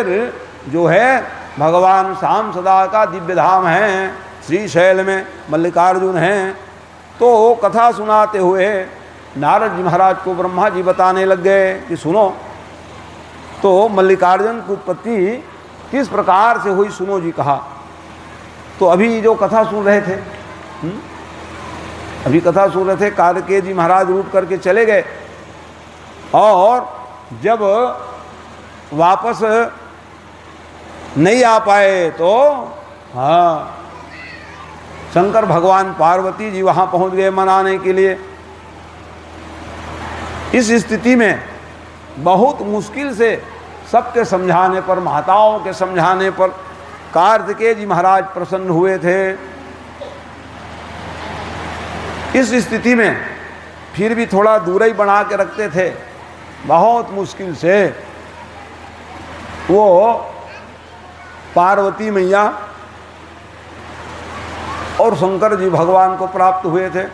फिर जो है भगवान श्याम सदा का दिव्य धाम है, श्रीशैल में मल्लिकार्जुन हैं। तो कथा सुनाते हुए नारद जी महाराज को ब्रह्मा जी बताने लग गए कि सुनो, तो मल्लिकार्जुन की उत्पत्ति किस प्रकार से हुई सुनो जी कहा। तो अभी जो कथा सुन रहे थे, अभी कथा सुन रहे थे, कार्तिकेय जी महाराज रूट करके चले गए और जब वापस नहीं आ पाए तो हाँ, शंकर भगवान पार्वती जी वहाँ पहुँच गए मनाने के लिए। इस स्थिति में बहुत मुश्किल से सबके समझाने पर, माताओं के समझाने पर कार्तिकेय जी महाराज प्रसन्न हुए थे। इस स्थिति में फिर भी थोड़ा दूर ही बना के रखते थे, बहुत मुश्किल से वो पार्वती मैया और शंकर जी भगवान को प्राप्त हुए थे।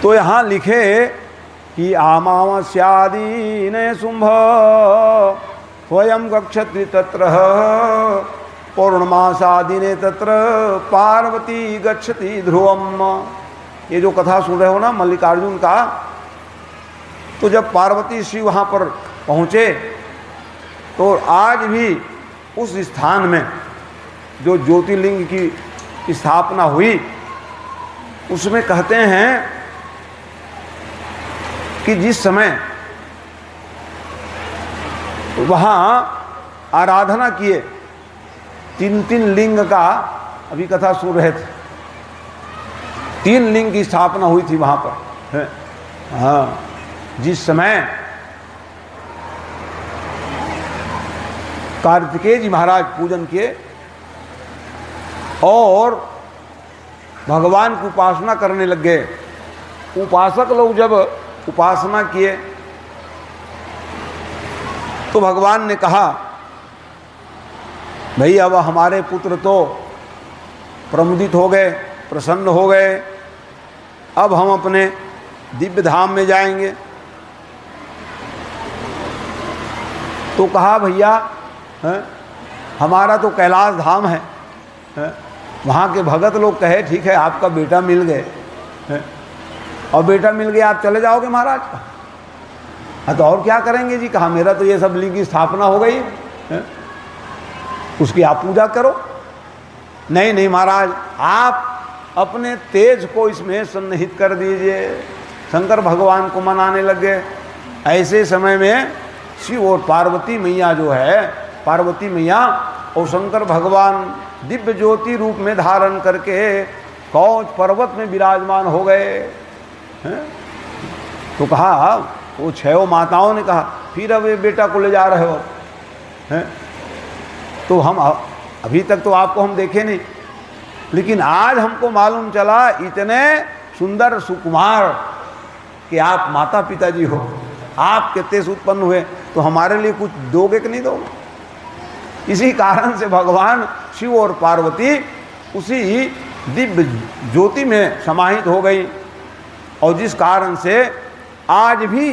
तो यहाँ लिखे कि आमावस्यादीने शुंभ स्वयं गच्छति तत्र पौर्णमासादिने तत्र पार्वती गच्छति ध्रुवम। ये जो कथा सुन रहे हो ना मल्लिकार्जुन का, तो जब पार्वती श्री वहाँ पर पहुँचे तो आज भी उस स्थान में जो ज्योतिर्लिंग की स्थापना हुई, उसमें कहते हैं कि जिस समय वहाँ आराधना किए, 3 लिंग का, अभी कथा सुन रहे थे, 3 लिंग की स्थापना हुई थी वहाँ पर। हाँ, जिस समय कार्तिकेय जी महाराज पूजन किए और भगवान की उपासना करने लग गए। उपासक लोग जब उपासना किए तो भगवान ने कहा, भाई अब हमारे पुत्र तो प्रमुदित हो गए, प्रसन्न हो गए, अब हम अपने दिव्य धाम में जाएंगे। तो कहा, भैया हमारा तो कैलाश धाम है, वहाँ के भगत लोग कहे ठीक है आपका बेटा मिल गए और बेटा मिल गया, आप चले जाओगे महाराज। हाँ तो और क्या करेंगे जी। कहा, मेरा तो ये सब लिंग की स्थापना हो गई है, उसकी आप पूजा करो। नहीं नहीं महाराज, आप अपने तेज को इसमें सन्निहित कर दीजिए। शंकर भगवान को मनाने लग गए। ऐसे समय में शिव और पार्वती मैया जो है, पार्वती मैया और शंकर भगवान दिव्य ज्योति रूप में धारण करके कौच पर्वत में विराजमान हो गए हैं। तो कहा, वो 6 माताओं ने कहा, फिर अब ये बेटा को ले जा रहे हो हैं, तो हम अभी तक तो आपको हम देखे नहीं, लेकिन आज हमको मालूम चला इतने सुंदर सुकुमार कि आप माता पिता जी हो, आप कितने से उत्पन्न हुए, तो हमारे लिए कुछ दोगे कि नहीं दोगे। इसी कारण से भगवान शिव और पार्वती उसी दिव्य ज्योति में समाहित हो गई। और जिस कारण से आज भी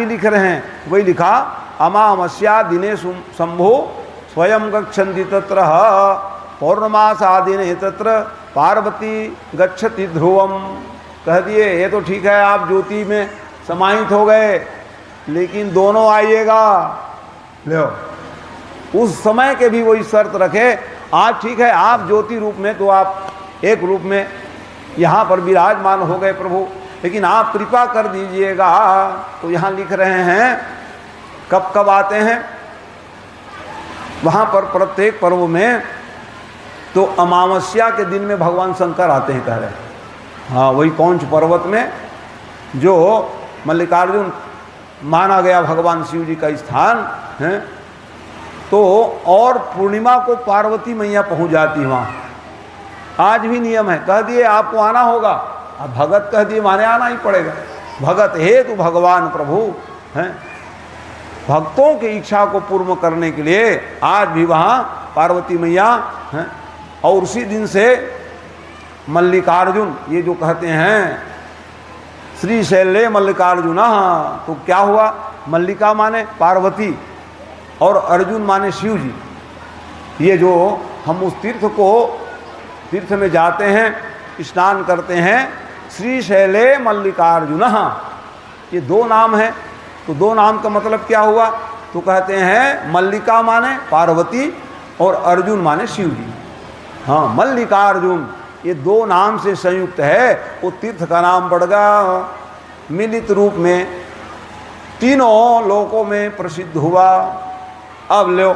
लिख रहे हैं, वही लिखा, अमावस्या दिने शंभो स्वयं गच्छन्ति तत्र पौर्णमासा दिने तत्र पार्वती गच्छति ध्रुवम। कह दिए ये तो ठीक है आप ज्योति में समाहित हो गए, लेकिन दोनों आइएगा। लो, उस समय के भी वही शर्त रखे, आज ठीक है आप ज्योति रूप में तो आप एक रूप में यहाँ पर विराजमान हो गए प्रभु, लेकिन आप कृपा कर दीजिएगा। तो यहाँ लिख रहे हैं कब कब आते हैं वहाँ पर, प्रत्येक पर्व में तो अमावस्या के दिन में भगवान शंकर आते हैं, कह रहे हैं। हाँ, वही कौंच पर्वत में जो मल्लिकार्जुन माना गया भगवान शिव जी का स्थान है, तो और पूर्णिमा को पार्वती मैया पहुंच जाती वहाँ। आज भी नियम है, कह दिए आपको आना होगा, अब भगत कह दिए माने आना ही पड़ेगा। भगत हे तू भगवान प्रभु हैं, भक्तों की इच्छा को पूर्ण करने के लिए आज भी वहाँ पार्वती मैया हैं। और उसी दिन से मल्लिकार्जुन, ये जो कहते हैं श्रीशैले मल्लिकार्जुन, तो क्या हुआ, मल्लिका माने पार्वती और अर्जुन माने शिव जी। ये जो हम उस तीर्थ में जाते हैं, स्नान करते हैं, श्रीशैले मल्लिकार्जुन, ये 2 नाम हैं। तो 2 नाम का मतलब क्या हुआ? तो कहते हैं मल्लिका माने पार्वती और अर्जुन माने शिव जी। हाँ, मल्लिकार्जुन ये 2 नाम से संयुक्त है, वो तीर्थ का नाम बढ़ गया, मिलित रूप में तीनों लोकों में प्रसिद्ध हुआ। अब लो,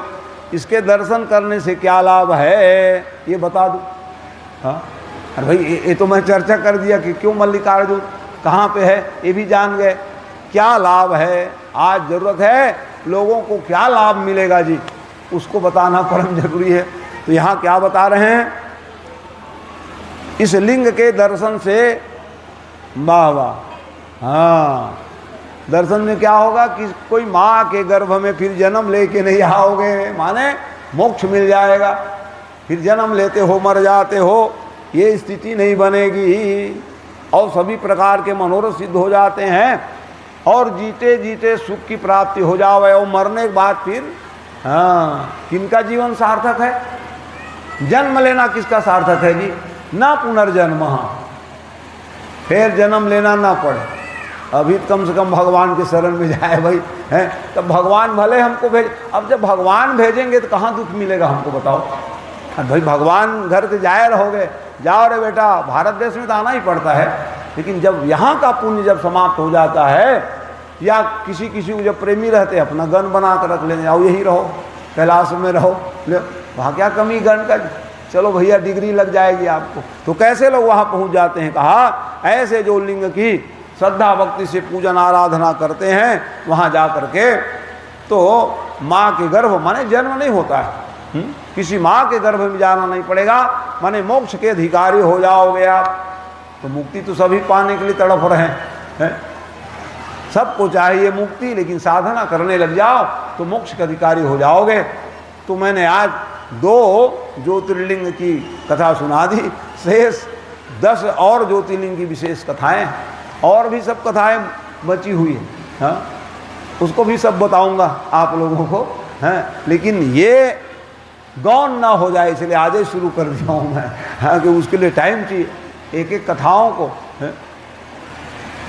इसके दर्शन करने से क्या लाभ है ये बता दूं। हाँ, अरे भाई ये तो मैं चर्चा कर दिया कि क्यों मल्लिकार्जुन, कहाँ पे है ये भी जान गए, क्या लाभ है। आज जरूरत है लोगों को क्या लाभ मिलेगा जी, उसको बताना परम जरूरी है। तो यहाँ क्या बता रहे हैं, इस लिंग के दर्शन से वाह वाह, हाँ, दर्शन में क्या होगा कि कोई माँ के गर्भ में फिर जन्म लेके नहीं आओगे, माने मोक्ष मिल जाएगा। फिर जन्म लेते हो मर जाते हो, ये स्थिति नहीं बनेगी, और सभी प्रकार के मनोरथ सिद्ध हो जाते हैं, और जीते जीते सुख की प्राप्ति हो जावे। और मरने के बाद फिर हाँ, किनका जीवन सार्थक है? जन्म लेना किसका सार्थक है जी? ना पुनर्जन्म, फिर जन्म लेना ना पड़े। अभी कम से कम भगवान के शरण में जाए भाई, हैं, तब भगवान भले हमको भेज। अब जब भगवान भेजेंगे तो कहाँ दुख मिलेगा हमको बताओ। भाई भगवान घर से जाए रहोगे, जाओ रे बेटा, भारत देश में तो आना ही पड़ता है। लेकिन जब यहाँ का पुण्य जब समाप्त हो जाता है, या किसी को जब प्रेमी रहते हैं अपना गण बना कर रख लेते, आओ यही रहो, कैलाश में रहो, ले वहाँ क्या कमी गण का, चलो भैया डिग्री लग जाएगी आपको। तो कैसे लोग वहाँ पहुँच जाते हैं? कहा ऐसे जो लिंग की श्रद्धा भक्ति से पूजन आराधना करते हैं, वहाँ जा करके तो माँ के गर्भ माने जन्म नहीं होता है, किसी माँ के गर्भ में जाना नहीं पड़ेगा, माने मोक्ष के अधिकारी हो जाओगे आप। तो मुक्ति तो सभी पाने के लिए तड़प रहे हैं, सबको चाहिए मुक्ति, लेकिन साधना करने लग जाओ तो मोक्ष के अधिकारी हो जाओगे। तो मैंने आज 2 ज्योतिर्लिंग की कथा सुना दी, शेष 10 और ज्योतिर्लिंग की विशेष कथाएं, और भी सब कथाएं बची हुई हैं, हाँ, उसको भी सब बताऊंगा आप लोगों को, हैं। लेकिन ये गौन ना हो जाए इसलिए आज ही शुरू कर दिया हूँ मैं, हाँ, कि उसके लिए टाइम चाहिए। एक एक कथाओं को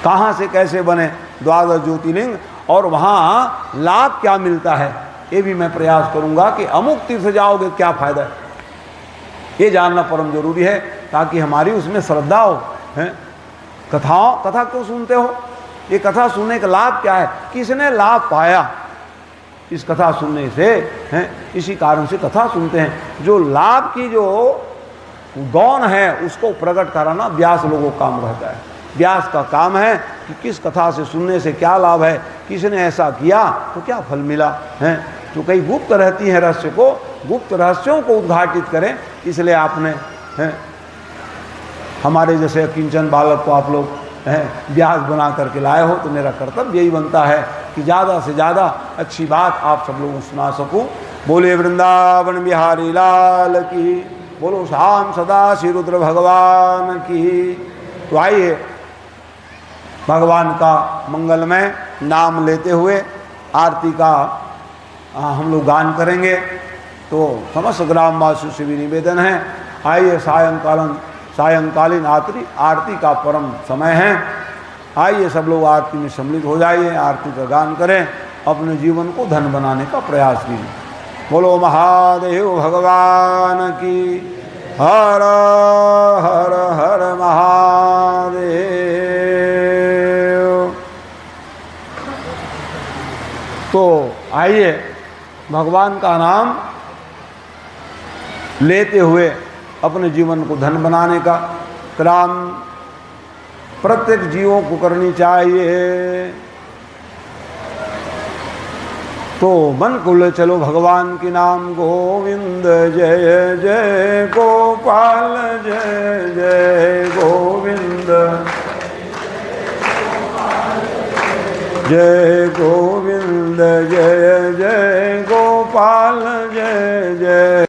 कहाँ से कैसे बने 12 ज्योतिर्लिंग, और वहाँ लाभ क्या मिलता है, ये भी मैं प्रयास करूँगा कि अमुक तीर्थ जाओगे क्या फ़ायदा है, ये जानना परम जरूरी है, ताकि हमारी उसमें श्रद्धा हो। हैं, कथा क्यों सुनते हो? ये कथा सुनने का लाभ क्या है? किसने लाभ पाया इस कथा सुनने से? हैं, इसी कारण से कथा सुनते हैं। जो लाभ की जो गौण है उसको प्रकट कराना व्यास लोगों का काम रहता है। व्यास का काम है कि किस कथा से सुनने से क्या लाभ है, किसने ऐसा किया तो क्या फल मिला है। तो कई गुप्त रहती हैं रहस्य को, गुप्त रहस्यों को उद्घाटित करें, इसलिए आपने हैं हमारे जैसे किंचन बालक को आप लोग हैं व्यास बना करके लाए हो। तो मेरा कर्तव्य यही बनता है कि ज़्यादा से ज़्यादा अच्छी बात आप सब लोगों को सुना सकूं। बोले वृंदावन बिहारी लाल की, बोलो श्याम सदा श्री रुद्र भगवान की। तो आइए भगवान का मंगलमय नाम लेते हुए आरती का हम लोग गान करेंगे। तो समस्त ग्रामवासियों से भी निवेदन है, आइए सायंकालीन आरती का परम समय है, आइए सब लोग आरती में सम्मिलित हो जाइए, आरती का गान करें, अपने जीवन को धन बनाने का प्रयास कीजिए। बोलो महादेव भगवान की, हर हर हर महादेव। तो आइए भगवान का नाम लेते हुए अपने जीवन को धन बनाने का काम प्रत्येक जीवों को करनी चाहिए। तो मन को ले चलो भगवान के नाम, गोविंद जय जय गोपाल जय जय गोविंद, जय गोविंद जय जय गोपाल जय जय।